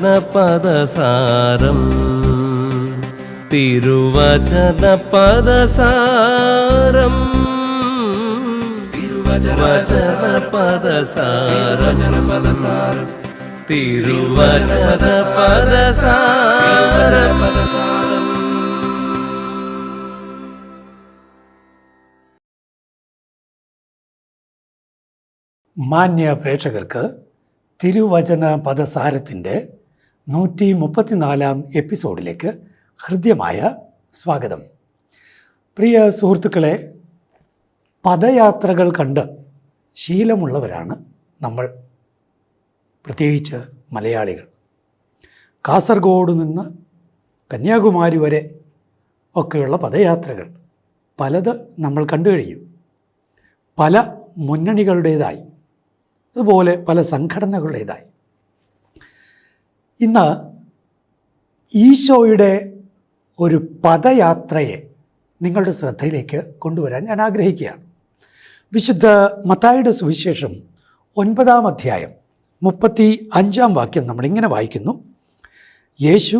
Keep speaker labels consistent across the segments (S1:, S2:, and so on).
S1: പദസാരം തിരുവചന പദസാരം തിരുവചന പദസാരം തിരുവചന പദസാരം.
S2: മാന്യ പ്രേക്ഷകർക്ക് തിരുവചന പദസാരത്തിൻ്റെ 134 എപ്പിസോഡിലേക്ക് ഹൃദ്യമായ സ്വാഗതം. പ്രിയ സുഹൃത്തുക്കളെ, പദയാത്രകൾ കണ്ട് ശീലമുള്ളവരാണ് നമ്മൾ, പ്രത്യേകിച്ച് മലയാളികൾ. കാസർഗോഡ് നിന്ന് കന്യാകുമാരി വരെ ഒക്കെയുള്ള പദയാത്രകൾ പലത് നമ്മൾ കണ്ടു കഴിഞ്ഞു. പല മുന്നണികളുടേതായി, അതുപോലെ പല സംഘടനകളുടേതായി. ഇന്ന് ഈശോയുടെ ഒരു പദയാത്രയെ നിങ്ങളുടെ ശ്രദ്ധയിലേക്ക് കൊണ്ടുവരാൻ ഞാൻ ആഗ്രഹിക്കുകയാണ്. വിശുദ്ധ മത്തായിയുടെ സുവിശേഷം 9-ാം അധ്യായം 35-ാം വാക്യം നമ്മളിങ്ങനെ വായിക്കുന്നു: യേശു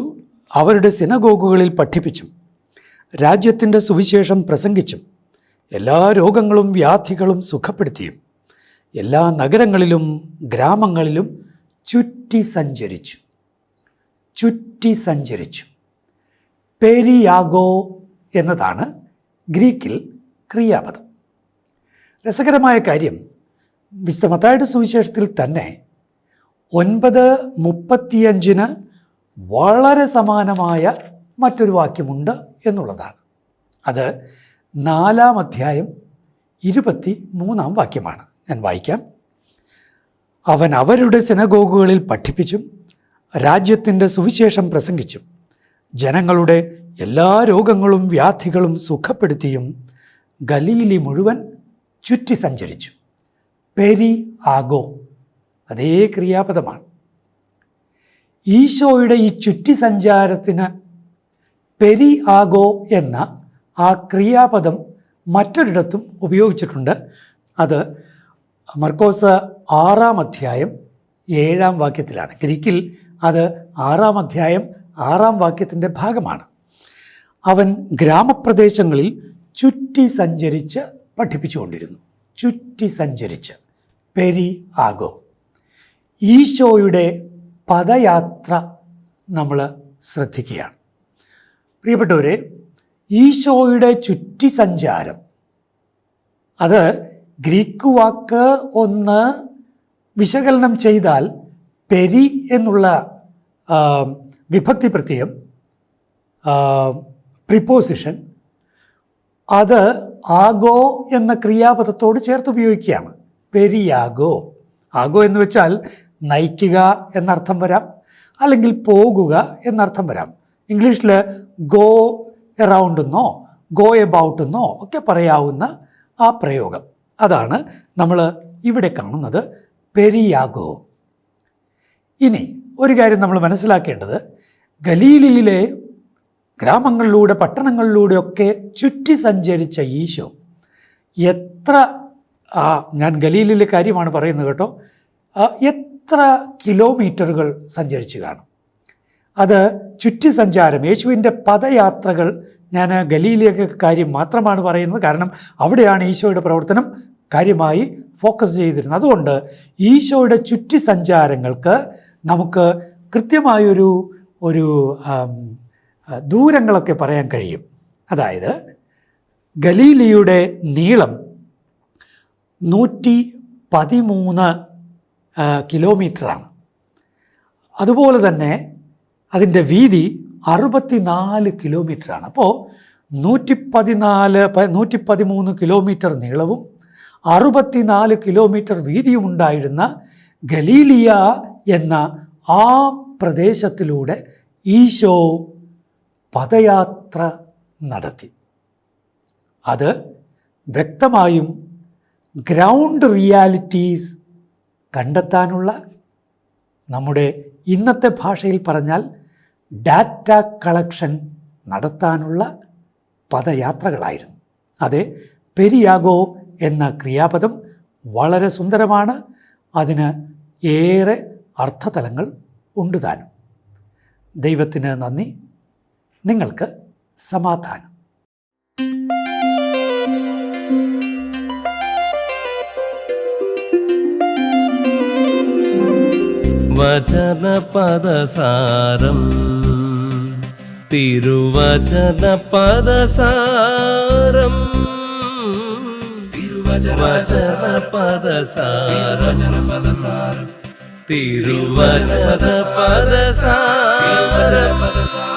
S2: അവരുടെ സിനഗോഗുകളിൽ പഠിപ്പിച്ചും രാജ്യത്തിൻ്റെ സുവിശേഷം പ്രസംഗിച്ചും എല്ലാ രോഗങ്ങളും വ്യാധികളും സുഖപ്പെടുത്തിയും എല്ലാ നഗരങ്ങളിലും ഗ്രാമങ്ങളിലും ചുറ്റി സഞ്ചരിച്ചു. പെരിയാഗോ എന്നതാണ് ഗ്രീക്കിൽ ക്രിയാപദം. രസകരമായ കാര്യം, വിശുദ്ധ മത്തായിയുടെ സുവിശേഷത്തിൽ തന്നെ 9:35 വളരെ സമാനമായ മറ്റൊരു വാക്യമുണ്ട് എന്നുള്ളതാണ്. അത് 4-ാം അധ്യായം 23-ാം വാക്യമാണ്. ഞാൻ വായിക്കാം: അവൻ അവരുടെ സിനഗോഗുകളിൽ പഠിപ്പിച്ചും രാജ്യത്തിൻ്റെ സുവിശേഷം പ്രസംഗിച്ചും ജനങ്ങളുടെ എല്ലാ രോഗങ്ങളും വ്യാധികളും സുഖപ്പെടുത്തിയും ഗലീലി മുഴുവൻ ചുറ്റി സഞ്ചരിച്ചു. പെരി ആഗോ, അതേ ക്രിയാപദമാണ്. ഈശോയുടെ ഈ ചുറ്റി സഞ്ചാരത്തിന് പെരി ആഗോ എന്ന ആ ക്രിയാപദം മറ്റൊരിടത്തും ഉപയോഗിച്ചിട്ടുണ്ട്. അത് മർക്കോസ് 6-ാം അധ്യായം 7-ാം വാക്യത്തിലാണ്. ഗ്രീക്കിൽ അത് 6-ാം അധ്യായം 6-ാം വാക്യത്തിൻ്റെ ഭാഗമാണ്. അവൻ ഗ്രാമപ്രദേശങ്ങളിൽ ചുറ്റി സഞ്ചരിച്ച് പഠിപ്പിച്ചുകൊണ്ടിരുന്നു. ചുറ്റി സഞ്ചരിച്ച്, പെരി ആഗോ. ഈശോയുടെ പദയാത്ര നമ്മൾ ശ്രദ്ധിക്കുകയാണ്. പ്രിയപ്പെട്ടവരെ, ഈശോയുടെ ചുറ്റി സഞ്ചാരം, അത് ഗ്രീക്ക് വാക്ക് ഒന്ന് വിശകലനം ചെയ്താൽ പെരി എന്നുള്ള വിഭക്തി പ്രത്യയം, പ്രിപ്പോസിഷൻ, അത് ആഗോ എന്ന ക്രിയാപദത്തോട് ചേർത്ത് ഉപയോഗിക്കുകയാണ്. പെരിയാഗോ. ആഗോ എന്ന് വെച്ചാൽ നയിക്കുക എന്നർത്ഥം വരാം, അല്ലെങ്കിൽ പോകുക എന്നർത്ഥം വരാം. ഇംഗ്ലീഷിൽ ഗോ എറൗണ്ട് എന്നോ ഗോ എബൌട്ട് എന്നോ ഒക്കെ പറയാവുന്ന ആ പ്രയോഗം, അതാണ് നമ്മൾ ഇവിടെ കാണുന്നത്, പെരിയാഗോ. ഇനി ഒരു കാര്യം നമ്മൾ മനസ്സിലാക്കേണ്ടത്, ഗലീലിയിലെ ഗ്രാമങ്ങളിലൂടെ പട്ടണങ്ങളിലൂടെയൊക്കെ ചുറ്റി സഞ്ചരിച്ച ഈശോ എത്ര, ഞാൻ ഗലീലിയിലെ കാര്യമാണ് പറയുന്നത് കേട്ടോ, എത്ര കിലോമീറ്ററുകൾ സഞ്ചരിച്ചു കാണും. അത് ചുറ്റി സഞ്ചാരം, യേശുവിൻ്റെ പദയാത്രകൾ, ഞാൻ ഗലീലിയൊക്കെ കാര്യം മാത്രമാണ് പറയുന്നത്, കാരണം അവിടെയാണ് ഈശോയുടെ പ്രവർത്തനം കാര്യമായി ഫോക്കസ് ചെയ്തിരുന്നത്. അതുകൊണ്ട് ഈശോയുടെ ചുറ്റി സഞ്ചാരങ്ങൾക്ക് നമുക്ക് കൃത്യമായൊരു ദൂരങ്ങളൊക്കെ പറയാൻ കഴിയും. അതായത് ഗലീലിയുടെ നീളം 113 കിലോമീറ്ററാണ്. അതുപോലെ തന്നെ അതിൻ്റെ വീതി 64 കിലോമീറ്ററാണ്. അപ്പോൾ 113 കിലോമീറ്റർ നീളവും 64 കിലോമീറ്റർ വീതിയും ഉണ്ടായിരുന്ന ഗലീലിയ എന്ന ആ പ്രദേശത്തിലൂടെ ഈശോ പദയാത്ര നടത്തി. അത് വ്യക്തമായും ഗ്രൗണ്ട് റിയാലിറ്റീസ് കണ്ടെത്താനുള്ള, നമ്മുടെ ഇന്നത്തെ ഭാഷയിൽ പറഞ്ഞാൽ ഡാറ്റ കളക്ഷൻ നടത്താനുള്ള പദയാത്രകളായിരുന്നു. അതെ, പെരിയാഗോ എന്ന ക്രിയാപദം വളരെ സുന്ദരമാണ്. അതിന് ഏറെ അർത്ഥതലങ്ങൾ ഉണ്ട് താനും. ദൈവത്തിന് നന്ദി. നിങ്ങൾക്ക് സമാധാനം.
S1: വചനപദസാരം തിരുവചനപദസാരം തിരുവചനപദസാരം